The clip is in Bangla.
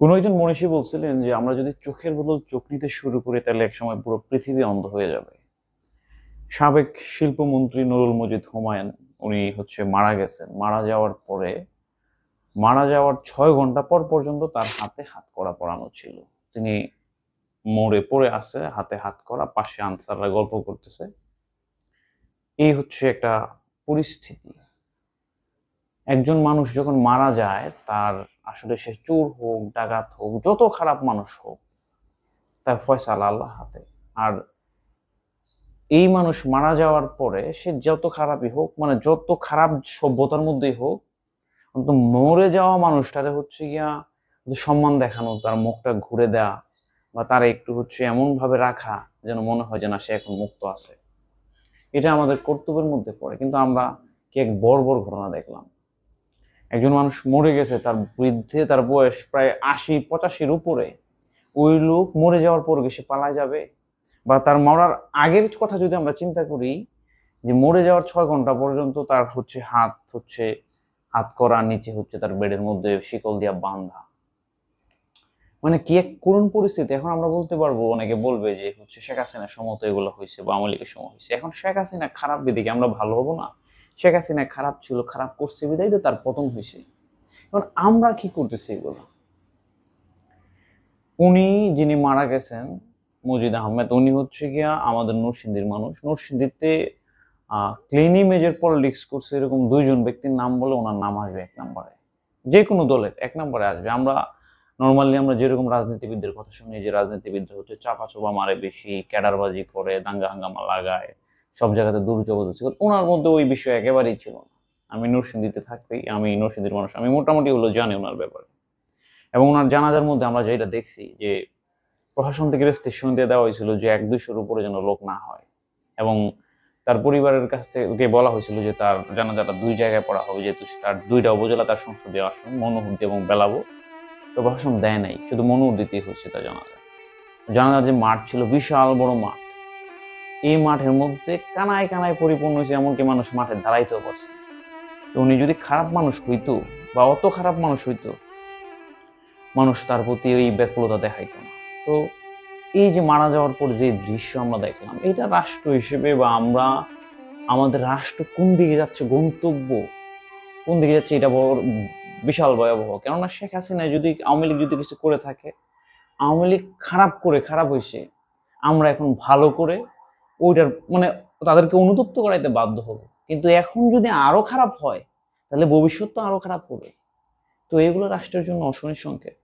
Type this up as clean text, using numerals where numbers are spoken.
কোনো একজন মনীষী বলছিলেন যে আমরা যদি চোখের বদল চোখ নিতে শুরু করি তাহলে একসময় পুরো পৃথিবী অন্ধ হয়ে যাবে। সাবেক শিল্পমন্ত্রী নুরুল মজিদ হুমায়ুন উনি মারা গেছেন। মারা যাওয়ার 6 ঘন্টা পর পর্যন্ত তার হাতে হাতকড়া পরানো ছিল। তিনি মরে পড়ে আছে, হাতে হাতকড়া, পাশে আনসাররা গল্প করতেছে। এই একটা পরিস্থিতি। একজন মানুষ যখন মারা যায় তার আসলে সে চোর হোক, ডাকাত হোক, যত খারাপ মানুষ হোক, তার ফয়সালা আল্লাহর হাতে। আর এই মানুষ মারা যাওয়ার পরে সে যত খারাপই হোক, মানে যত খারাপ সভ্যতার মধ্যেই হোক, কিন্তু মরে যাওয়া মানুষটারে গিয়া সম্মান দেখানো, তার মুখটা ঘুরে দেয়া বা তার একটু এমন ভাবে রাখা যেন মনে হয় যে না, সে এখন মুক্ত আছে। এটা আমাদের কর্তব্যের মধ্যে পড়ে। কিন্তু আমরা কি এক বর্বর ঘটনা দেখলাম। একজন মানুষ মরে গেছে, তার বৃদ্ধে, তার বয়স প্রায় 80-85-র উপরে। ওই লোক মরে যাওয়ার পর সে পালায় যাবে? বা তার মরার আগের কথা যদি আমরা চিন্তা করি, যে মরে যাওয়ার 6 ঘন্টা পর্যন্ত তার হাত করা, নিচে তার বেডের মধ্যে শিকল দিয়া বাঁধা, মানে কি এক করুণ পরিস্থিতি। এখন আমরা বলতে পারবো, অনেকে বলবে যে শেখ হাসিনার সময় তো এগুলো হয়েছে বা আওয়ামী লীগের সময় হয়েছে। এখন শেখ হাসিনা খারাপ বিদিকে আমরা ভালো হবো না? শেখ হাসিনা খারাপ ছিল, খারাপ করছে বিদায় তো তার পতন হয়েছে। এখন আমরা কি করতেছি এগুলো? উনি যিনি মারা গেছেন, মজিদ আহমেদ, উনি গিয়া আমাদের নরসিংদীর মানুষ। নরসিংদীতে ক্লিন ইমেজের পলিটিক্স করছে এরকম 2জন ব্যক্তির নাম বলে ওনার নাম আসবে 1 নম্বরে। যে কোনো দলের 1 নম্বরে আসবে। আমরা নর্মালি যেরকম রাজনীতিবিদদের কথা শুনি যে রাজনীতিবিদরা চাপাচোপা মারে, বেশি ক্যাডারবাজি করে, দাঙ্গা হাঙ্গামা লাগায়, সব জায়গাতে দুর্যোগদুচ্ছি, ওনার মধ্যে ওই বিষয় একেবারেই ছিল না। আমি নরসিংদীতে থাকতেই, আমি নরসিংদীর মানুষ, আমি মোটামুটি জানি ওনার ব্যাপারে। এবং ওনার জানাজার মধ্যে আমরা যেটা দেখছি যে প্রশাসন থেকে রেস্ট্রিকশন দিয়ে দেওয়া হয়েছিল যে 100-200-র উপরে যেন লোক না হয়, এবং তার পরিবারের কাছ থেকে বলা হয়েছিল যে তার জানাজাটা 2 জায়গায় পড়া হবে, যেহেতু তার 2টা উপজেলা তার সংসদীয় আসন, মনোহরদী এবং বেলাবো। তো প্রশাসন দেয় নাই, শুধু মনোহরদীতেই হয়েছে তার জানাজার যে মাঠ ছিল, বিশাল বড় মাঠ। এই মাঠের মধ্যে কানায় কানায় পরিপূর্ণ হয়েছে, এমনকি মানুষ মাঠে দাঁড়াইতেও পারছে। তো উনি যদি খারাপ মানুষ হইতো বা অত খারাপ মানুষ হইতো, মানুষ তার প্রতি ওই ব্যাকুলতা দেখাইতো না। তো এই যে মারা যাওয়ার পর যে দৃশ্য আমরা দেখলাম, এটা রাষ্ট্র হিসেবে বা আমরা, আমাদের রাষ্ট্র কোন দিকে যাচ্ছে, গন্তব্য কোন দিকে যাচ্ছে, এটা বড় বিশাল ভয়াবহ। কেননা শেখ হাসিনা যদি, আওয়ামী লীগ যদি কিছু করে থাকে, আওয়ামী লীগ খারাপ হয়েছে, আমরা এখন ভালো করে ওইটার তাদেরকে অনুতপ্ত করাইতে বাধ্য হব। কিন্তু এখন যদি আরো খারাপ হয় তাহলে ভবিষ্যৎ তো আরো খারাপ হবে। তো এগুলো রাষ্ট্রের জন্য অশনির সংকেত।